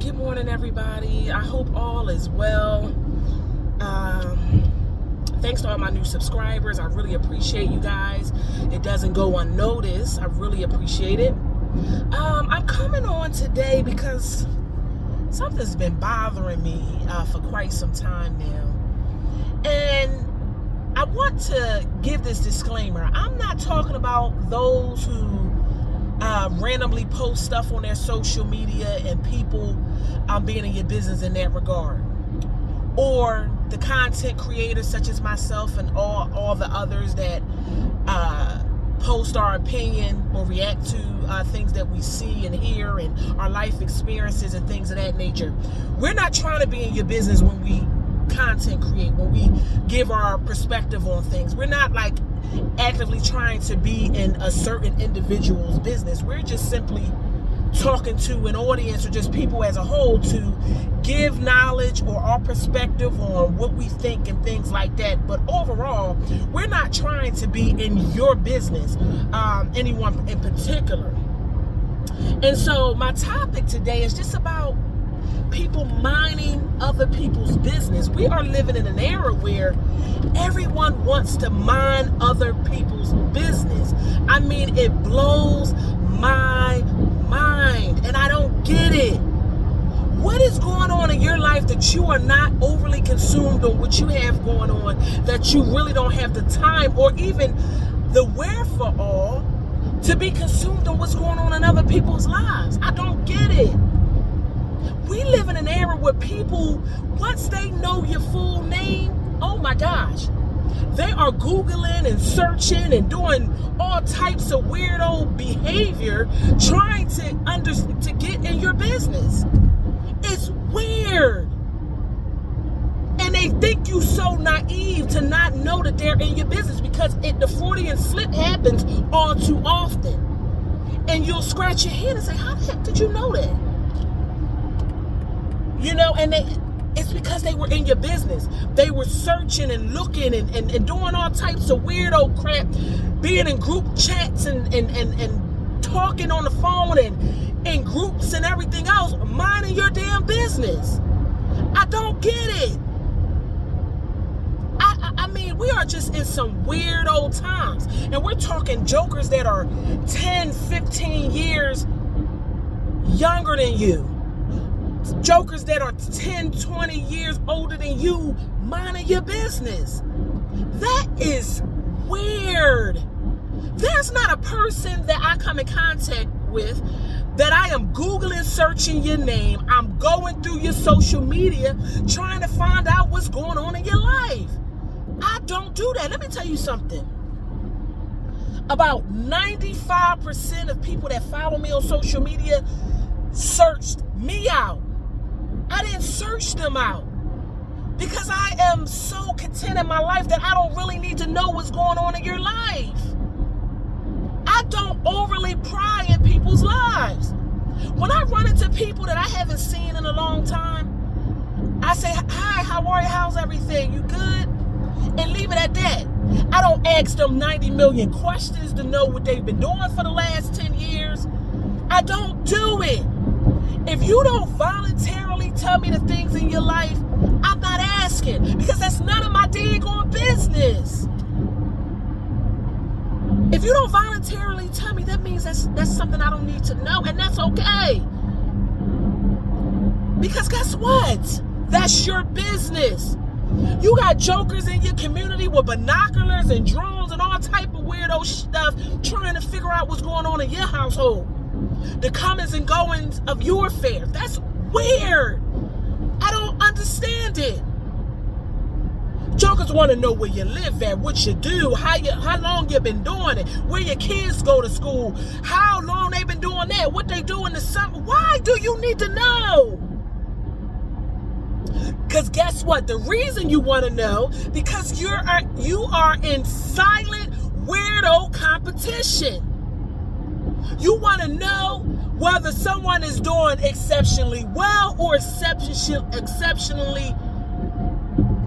Good morning, everybody. I hope all is well. Thanks to all my new subscribers. I really appreciate you guys. It doesn't go unnoticed. I really appreciate it. I'm coming on today because something's been bothering me for quite some time now. And I want to give this disclaimer. I'm not talking about those who randomly post stuff on their social media and people being in your business in that regard, or the content creators such as myself and all the others that post our opinion or react to things that we see and hear and our life experiences and things of that nature. We're not trying to be in your business when we content create, when we give our perspective on things. We're not like actively trying to be in a certain individual's business. We're just simply talking to an audience or just people as a whole to give knowledge or our perspective on what we think and things like that. But overall, we're not trying to be in your business, anyone in particular. And so my topic today is just about people minding other people's business. We are living in an era where everyone wants to mind other people's business. I mean, it blows my mind, and I don't get it. What is going on in your life that you are not overly consumed on what you have going on, that you really don't have the time or even the wherewithal to be consumed on what's going on in other people's lives? I don't get it. We live in an era where people, once they know your full name, oh my gosh, they are Googling and searching and doing all types of weirdo behavior trying to get in your business. It's weird. And they think you so naive to not know that they're in your business because the Freudian slip happens all too often. And you'll scratch your head and say, how the heck did you know that? You know, and it's because they were in your business. They were searching and looking and doing all types of weirdo crap, being in group chats and talking on the phone and in groups and everything else, minding your damn business. I don't get it. I mean, we are just in some weird old times. And we're talking jokers that are 10, 15 years younger than you. Jokers that are 10, 20 years older than you minding your business. That is weird. There's not a person that I come in contact with that I am Googling, searching your name. I'm going through your social media trying to find out what's going on in your life. I don't do that. Let me tell you something. About 95% of people that follow me on social media searched me out. I didn't search them out because I am so content in my life that I don't really need to know what's going on in your life. I don't overly pry in people's lives. When I run into people that I haven't seen in a long time, I say, hi, how are you? How's everything? You good? And leave it at that. I don't ask them 90 million questions to know what they've been doing for the last 10 years. I don't do it. If you don't voluntarily tell me the things in your life, I'm not asking because that's none of my daggone business. If you don't voluntarily tell me, that means that's something I don't need to know, and that's okay. Because guess what? That's your business. You got jokers in your community with binoculars and drones and all type of weirdo stuff trying to figure out what's going on in your household. The comings and goings of your affairs. That's weird. I don't understand it. Jokers want to know where you live at, what you do, how long you been doing it, where your kids go to school, how long they been doing that, what they do in the summer. Why do you need to know? Because guess what? The reason you want to know, because you are in silent weirdo competition. You want to know whether someone is doing exceptionally well or exceptionally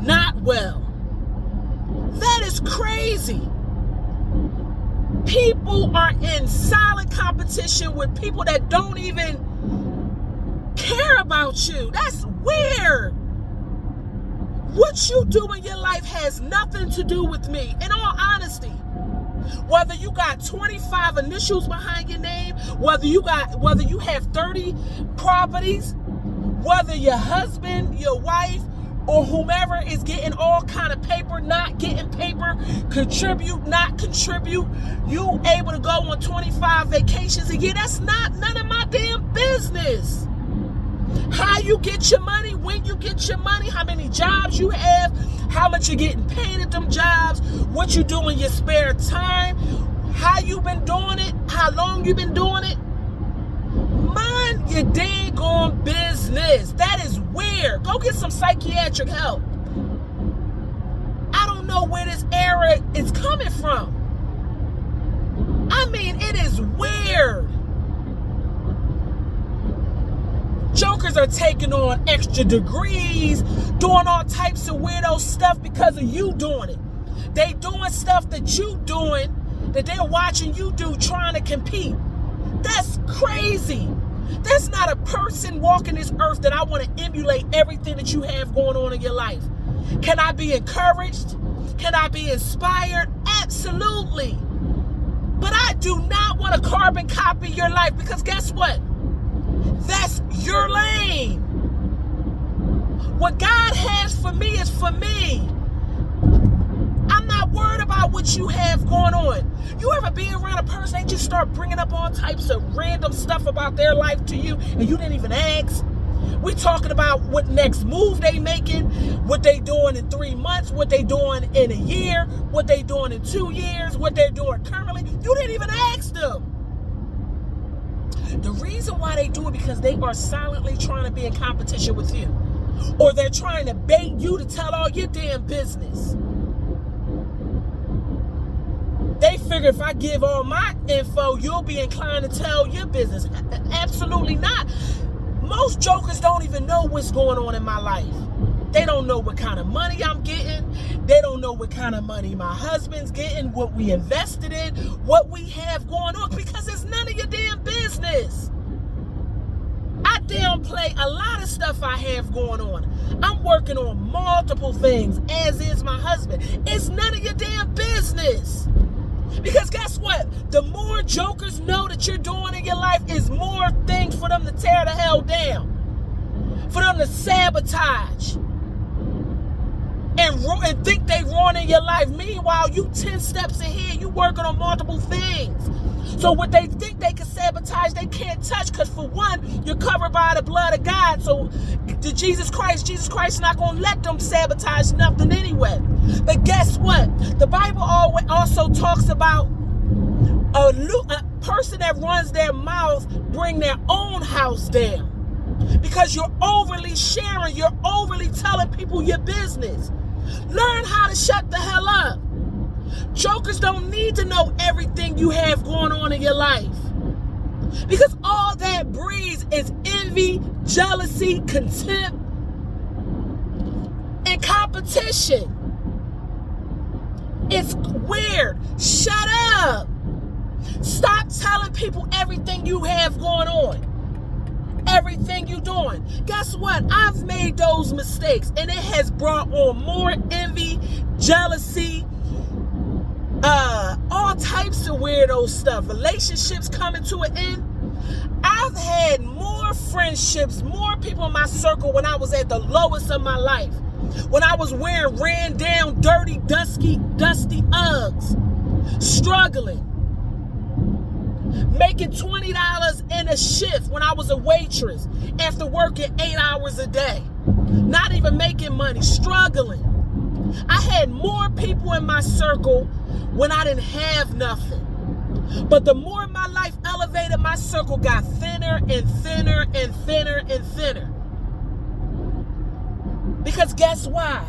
not well. That is crazy. People are in silent competition with people that don't even care about about you. That's weird. What you do in your life has nothing to do with me. In all honesty, whether you got 25 initials behind your name, whether you have 30 properties, whether your husband, your wife, or whomever is getting all kind of paper, not getting paper, contribute, not contribute, you able to go on 25 vacations a year, that's not none of my damn business. How you get your money, when you get your money, how many jobs you have, how much you're getting paid at them jobs, what you do in your spare time, how you been doing it, how long you been doing it. Mind your daggone business. That is weird. Go get some psychiatric help. I don't know where this error is coming from. I mean, it is weird. Jokers are taking on extra degrees, doing all types of weirdo stuff because of you doing it. They doing stuff that you doing, that they're watching you do, trying to compete. That's crazy. That's not a person walking this earth that I want to emulate everything that you have going on in your life. Can I be encouraged? Can I be inspired? Absolutely. But I do not want to carbon copy your life, because guess what? That's your lane. What God has for me is for me. I'm not worried about what you have going on. You ever be around a person, they just start bringing up all types of random stuff about their life to you, and you didn't even ask? We're talking about what next move they making, what they doing in 3 months, what they doing in a year, what they doing in 2 years, what they're doing currently. You didn't even ask them. The reason why they do it because they are silently trying to be in competition with you. Or they're trying to bait you to tell all your damn business. They figure if I give all my info, you'll be inclined to tell your business. Absolutely not. Most jokers don't even know what's going on in my life. They don't know what kind of money I'm getting. They don't know what kind of money my husband's getting, what we invested in, what we have going on, because it's none of your damn business. I downplay a lot of stuff I have going on. I'm working on multiple things, as is my husband. It's none of your damn business. Because guess what? The more jokers know that you're doing in your life is more things for them to tear the hell down. For them to sabotage. And think they ruining your life. Meanwhile, you 10 steps ahead. You working on multiple things. So what they think they can sabotage, they can't touch. Because for one, you're covered by the blood of God. So Jesus Christ is not going to let them sabotage nothing anyway. But guess what? The Bible also talks about a person that runs their mouth bring their own house down. Because you're overly sharing. You're overly telling people your business. Learn how to shut the hell up. Jokers don't need to know everything you have going on in your life. Because all that breeds is envy, jealousy, contempt, and competition. It's weird. Shut up. Stop telling people everything you have going on. Everything you're doing. Guess what? I've made those mistakes, and it has brought on more envy, jealousy, all types of weirdo stuff. Relationships coming to an end. I've had more friendships, more people in my circle when I was at the lowest of my life. When I was wearing ran down, dirty, dusty Uggs. Struggling. Making $20 in a shift when I was a waitress after working 8 hours a day. Not even making money, struggling. I had more people in my circle when I didn't have nothing. But the more my life elevated, my circle got thinner and thinner and thinner and thinner. Because guess why?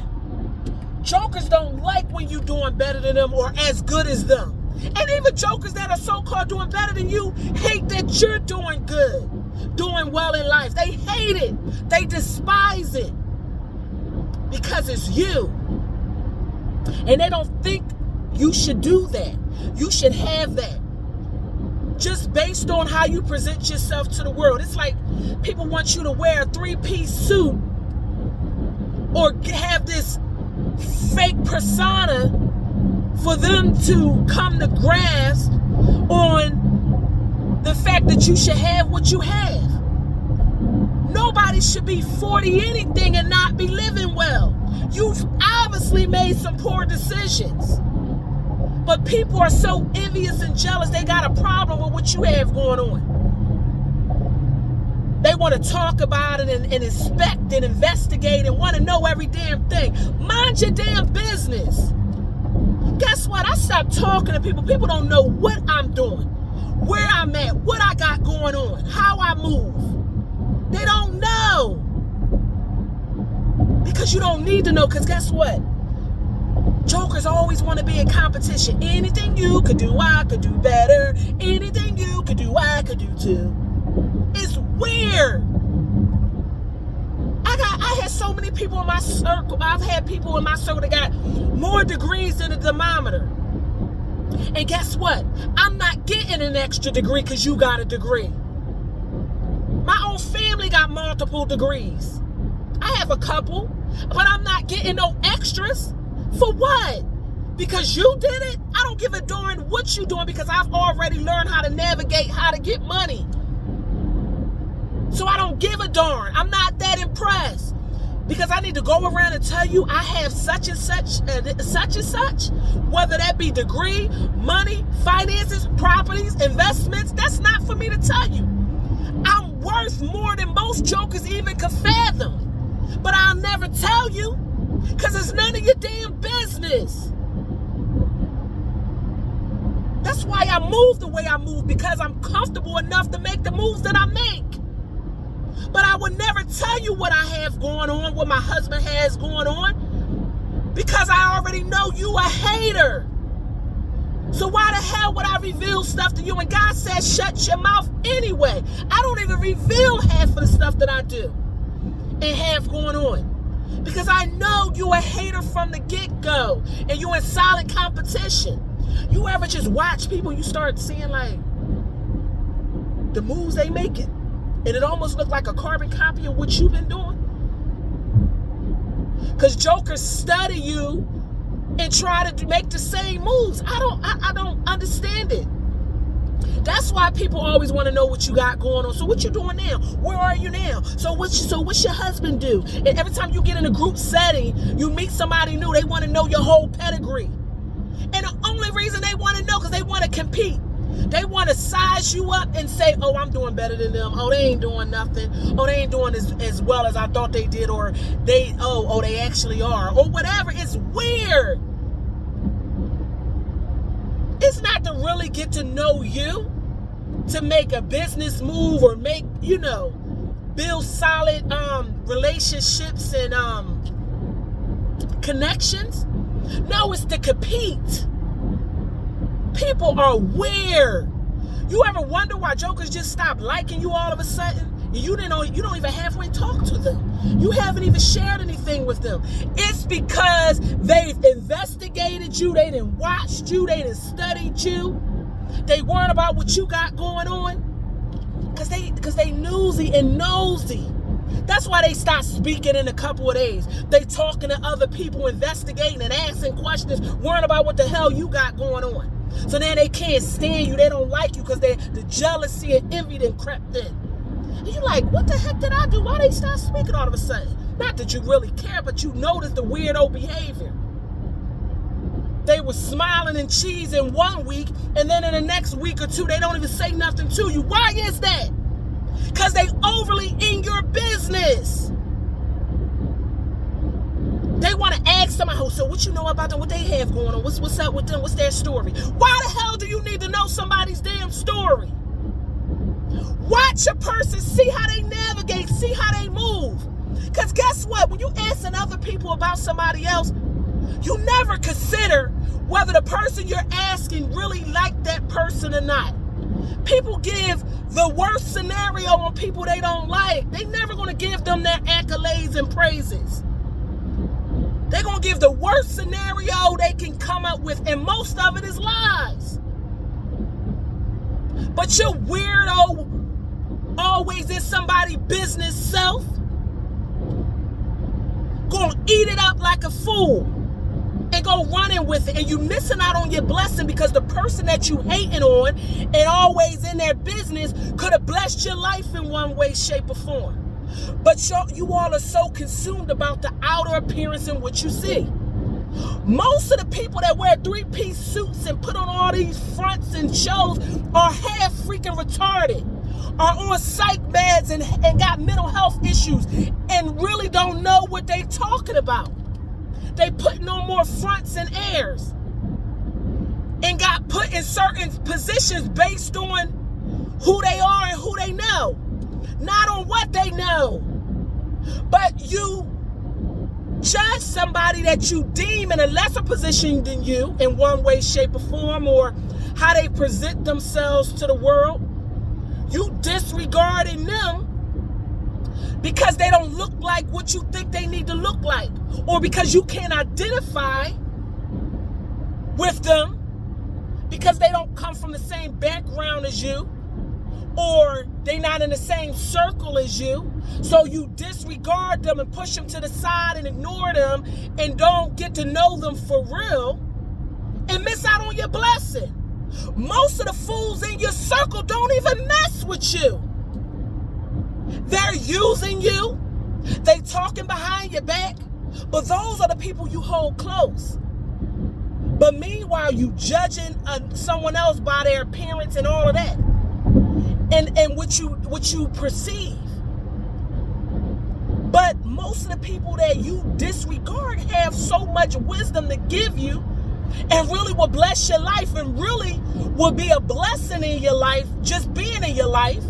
Jokers don't like when you're doing better than them or as good as them. And even jokers that are so-called doing better than you hate that you're doing good, doing well in life. They hate it. They despise it because it's you. And they don't think you should do that. You should have that. just based on how you present yourself to the world. It's like people want you to wear a 3-piece suit or have this fake persona for them to come to grasp on the fact that you should have what you have. Nobody should be 40 anything and not be living well. You've obviously made some poor decisions. But people are so envious and jealous, they got a problem with what you have going on. They want to talk about it and inspect and investigate and want to know every damn thing. Mind your damn business. Guess what? I stopped talking to people. People don't know what I'm doing, where I'm at, what I got going on, how I move. They don't know. Because you don't need to know, because guess what? Jokers always want to be in competition. Anything you could do, I could do better. Anything you could do, I could do too. It's weird. I had so many people in my circle. I've had people in my circle that got more degrees than a thermometer. And guess what? I'm not getting an extra degree because you got a degree. My own family got multiple degrees. I have a couple, but I'm not getting no extras. For what? Because you did it? I don't give a darn what you doing, because I've already learned how to navigate how to get money. So I don't give a darn. I'm not that impressed. Because I need to go around and tell you I have such and such, whether that be degree, money, finances, properties, investments. That's not for me to tell you. I'm worth more than most jokers even could fathom. But I'll never tell you, because it's none of your damn business. That's why I move the way I move, because I'm comfortable enough to make the moves that I make. But I would never tell you what I have going on, what my husband has going on, because I already know you a hater. So why the hell would I reveal stuff to you? And God says shut your mouth anyway. I don't even reveal half of the stuff that I do and have going on, because I know you a hater from the get-go, and you in solid competition. You ever just watch people, you start seeing like the moves they making, and it almost looked like a carbon copy of what you've been doing? Because jokers study you and try to make the same moves. I don't understand it. That's why people always want to know what you got going on. So what you doing now? Where are you now? So what's your husband do? And every time you get in a group setting, you meet somebody new, they want to know your whole pedigree. And the only reason they want to know, because they want to compete. They want to size you up and say, oh, I'm doing better than them. Oh, they ain't doing nothing. Oh, they ain't doing as well as I thought they did. Or they actually are. Or whatever. It's weird. It's not to really get to know you, to make a business move or make, build solid relationships and connections. No, it's to compete. People are weird. You ever wonder why jokers just stop liking you all of a sudden? You don't even halfway talk to them. You haven't even shared anything with them. It's because they've investigated you, they done watched you, they done studied you. They worried about what you got going on. Because they newsy and nosy. That's why they start speaking in a couple of days. They talking to other people, investigating and asking questions, worrying about what the hell you got going on. So now they can't stand you. They don't like you because the jealousy and envy done crept in. And you're like, what the heck did I do? Why they start speaking all of a sudden? Not that you really care, but you notice the weirdo behavior. They were smiling and cheesing one week, and then in the next week or two, they don't even say nothing to you. Why is that? Because they overly in your business. They want to ask somebody, so what you know about them, what they have going on, what's up with them, what's their story? Why the hell do you need to know somebody's damn story? Watch a person, see how they navigate, see how they move. Because guess what? When you asking other people about somebody else, you never consider whether the person you're asking really like that person or not. People give the worst scenario on people they don't like. They never going to give them their accolades and praises. They're going to give the worst scenario they can come up with, and most of it is lies. But your weirdo, always in somebody's business self, gonna eat it up like a fool and go running with it, and you missing out on your blessing because the person that you hating on and always in their business could have blessed your life in one way, shape, or form. But you all are so consumed about the outer appearance and what you see. Most of the people that wear three-piece suits and put on all these fronts and shows are half freaking retarded, are on psych meds and got mental health issues and really don't know what they talking about. They putting on more fronts and airs and got put in certain positions based on who they are and who they know, not on what they know. But you judge somebody that you deem in a lesser position than you in one way, shape, or form, or how they present themselves to the world. You disregarding them because they don't look like what you think they need to look like, or because you can't identify with them because they don't come from the same background as you, or they not in the same circle as you. So you disregard them and push them to the side and ignore them and don't get to know them for real and miss out on your blessing. Most of the fools in your circle don't even mess with you. They're using you. They talking behind your back. But those are the people you hold close. But meanwhile, you judging someone else by their appearance and all of that. And what you perceive. But most of the people that you disregard have so much wisdom to give you and really will bless your life and really will be a blessing in your life, just being in your life.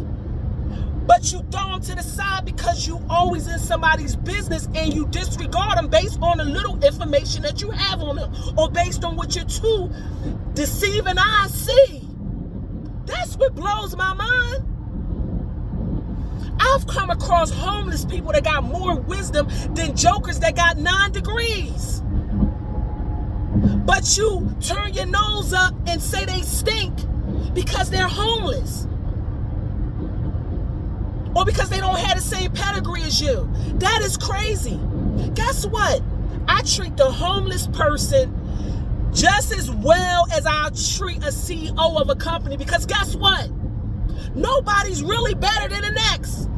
But you throw them to the side because you always in somebody's business and you disregard them based on the little information that you have on them or based on what your two deceiving eyes see. That's what blows my mind. I've come across homeless people that got more wisdom than jokers that got 9 degrees. But you turn your nose up and say they stink because they're homeless. Or because they don't have the same pedigree as you. That is crazy. Guess what? I treat the homeless person just as well as I'll treat a CEO of a company, because guess what? Nobody's really better than the next.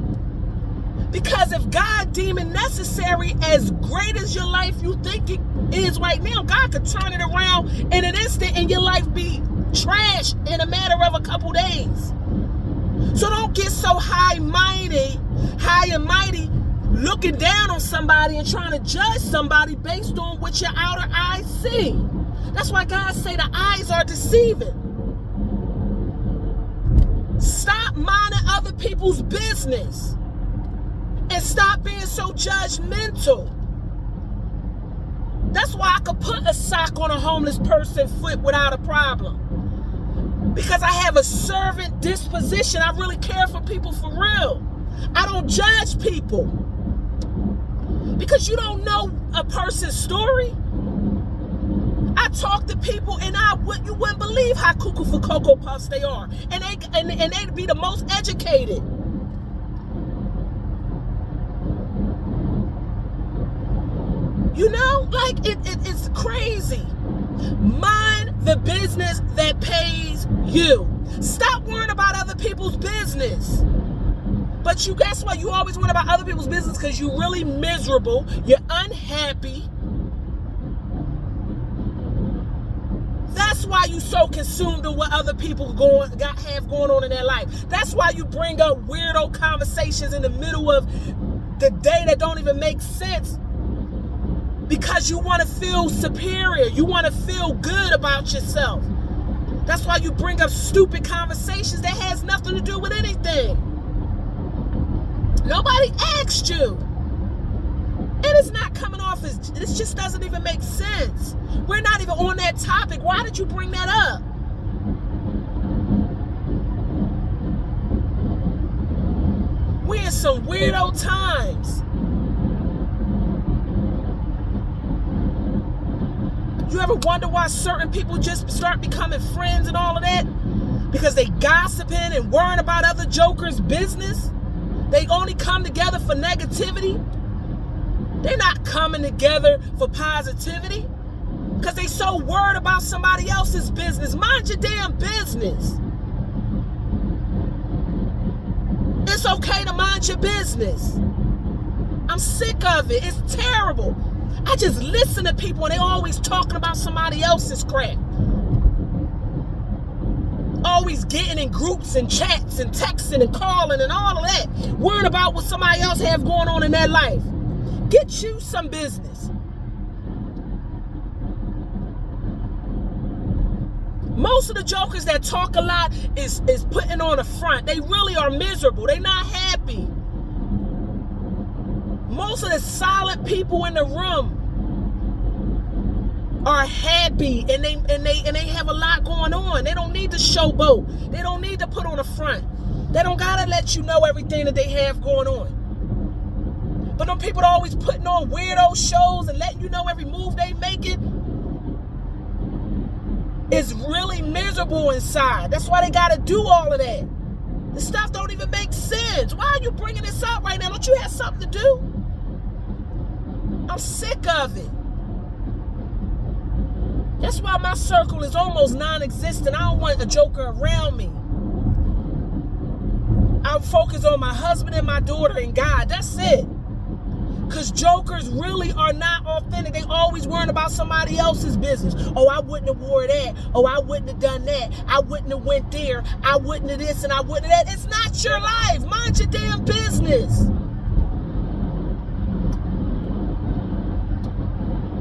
Because if God deem it necessary, as great as your life you think it is right now, God could turn it around in an instant and your life be trash in a matter of a couple days. So don't get so high and mighty, looking down on somebody and trying to judge somebody based on what your outer eyes see. That's why God say the eyes are deceiving. Stop minding other people's business and stop being so judgmental. That's why I could put a sock on a homeless person's foot without a problem. Because I have a servant disposition. I really care for people for real. I don't judge people. Because you don't know a person's story. I talk to people and you wouldn't believe how cuckoo for Cocoa Puffs they are. And they'd be the most educated. You know, like it's crazy. Mind the business that pays you. Stop worrying about other people's business. But you guess what? You always worry about other people's business because you're really miserable. You're unhappy. That's why you're so consumed in what other people have going on in their life. That's why you bring up weirdo conversations in the middle of the day that don't even make sense. Because you want to feel superior. You want to feel good about yourself. That's why you bring up stupid conversations that has nothing to do with anything. Nobody asked you. And it's not coming off as, this just doesn't even make sense. We're not even on that topic. Why did you bring that up? We're in some weirdo times. You ever wonder why certain people just start becoming friends and all of that? because they gossiping and worrying about other jokers' business. They only come together for negativity. They're not coming together for positivity because they so worried about somebody else's business. Mind your damn business. It's okay to mind your business. I'm sick of it. It's terrible. I just listen to people and they always talking about somebody else's crap. Always getting in groups and chats and texting and calling and all of that. Worrying about what somebody else have going on in their life. Get you some business. Most of the jokers that talk a lot is putting on a front. They really are miserable. They're not happy. Most of the solid people in the room are happy and they have a lot going on. They don't need to showboat. They don't need to put on a front. They don't gotta let you know everything that they have going on. But them people are always putting on weirdo shows and letting you know every move they making. It's really miserable inside. That's why they gotta do all of that. The stuff don't even make sense. Why are you bringing this up right now? Don't you have something to do? I'm sick of it. That's why my circle is almost non-existent. I don't want a joker around me. I focus on my husband and my daughter and God. That's it. Because jokers really are not authentic. They always worrying about somebody else's business. Oh, I wouldn't have wore that. Oh, I wouldn't have done that. I wouldn't have went there. I wouldn't have this and I wouldn't have that. It's not your life. Mind your damn business.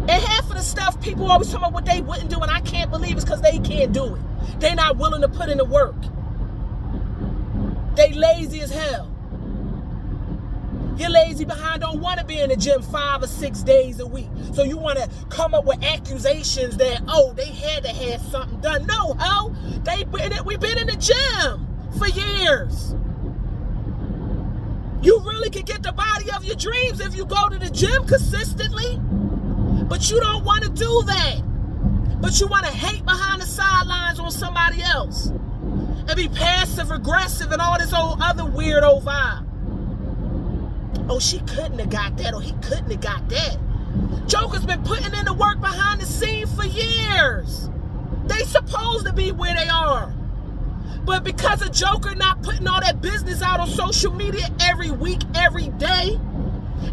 And half of the stuff people always talking about what they wouldn't do, and I can't believe it's because they can't do it. They're not willing to put in the work. They lazy as hell. You're lazy behind, don't want to be in the gym 5 or 6 days a week. So you want to come up with accusations that, oh, they had to have something done. No, ho. We've been in the gym for years. You really can get the body of your dreams if you go to the gym consistently. But you don't want to do that. But you want to hate behind the sidelines on somebody else. And be passive aggressive and all this old other weirdo vibe. Oh, she couldn't have got that, or he couldn't have got that. Jokers been putting in the work behind the scenes for years. They supposed to be where they are. But because a joker not putting all that business out on social media every week, every day,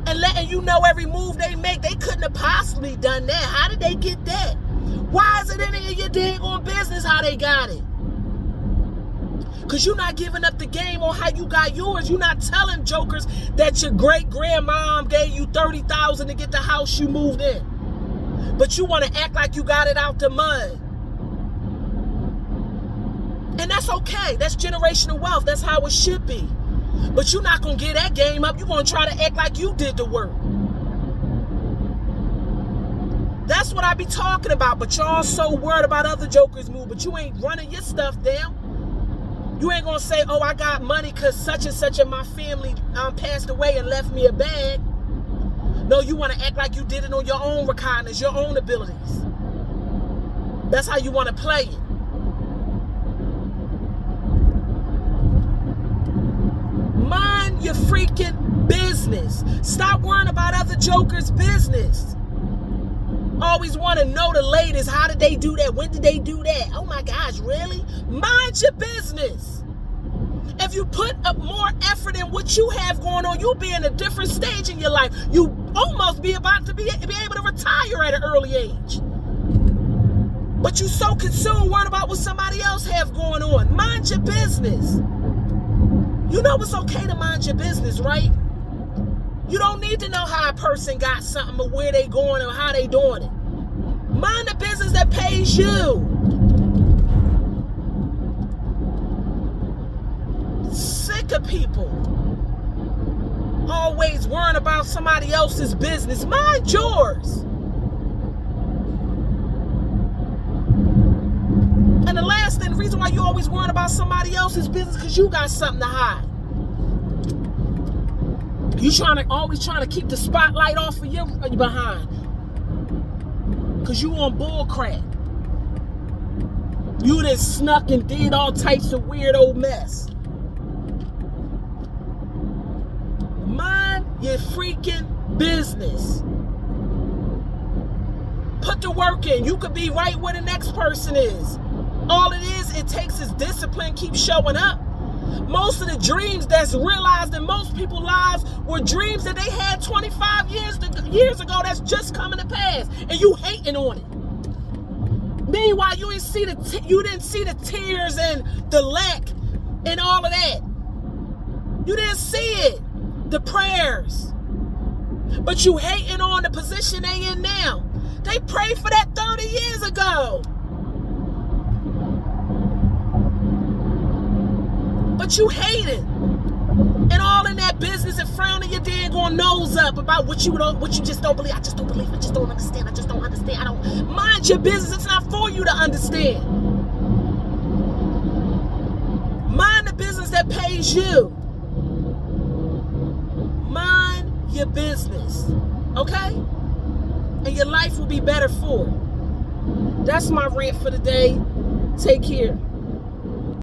and letting you know every move they make, they couldn't have possibly done that. How did they get that? Why is it in your daggone business how they got it? Because you're not giving up the game on how you got yours. You're not telling jokers that your great-grandmom gave you $30,000 to get the house you moved in. But you want to act like you got it out the mud. And that's okay. That's generational wealth. That's how it should be. But you're not going to get that game up. You're going to try to act like you did the work. That's what I be talking about. But y'all so worried about other jokers' move. But you ain't running your stuff down. You ain't going to say, oh, I got money because such and such in my family passed away and left me a bag. No, you want to act like you did it on your own recognize, your own abilities. That's how you want to play it. Mind your freaking business. Stop worrying about other jokers' business. Always want to know the latest. How did they do that? When did they do that? Oh my gosh, really? Mind your business. If you put up more effort in what you have going on, you'll be in a different stage in your life. You almost be about to be able to retire at an early age. But you so consumed worrying about what somebody else have going on. Mind your business. You know it's okay to mind your business, right? You don't need to know how a person got something or where they going or how they doing it. Mind the business that pays you. Sick of people always worrying about somebody else's business. Mind yours. And the last thing, the reason why you always worrying about somebody else's business because you got something to hide. You always trying to keep the spotlight off of your behind. Because you on bull crap. You done snuck and did all types of weird old mess. Mind your freaking business. Put the work in. You could be right where the next person is. All it takes is discipline, keep showing up. Most of the dreams that's realized in most people's lives were dreams that they had 25 years ago that's just coming to pass, and you hating on it. Meanwhile, you didn't see the tears and the lack and all of that. You didn't see it, the prayers. But you hating on the position they in now. They prayed for that 30 years ago. But you hate it. And all in that business and frowning your daggone nose up about what you just don't believe. I just don't believe. I just don't understand. I just don't understand. I don't mind your business. It's not for you to understand. Mind the business that pays you. Mind your business. Okay? And your life will be better for it. That's my rant for the day. Take care.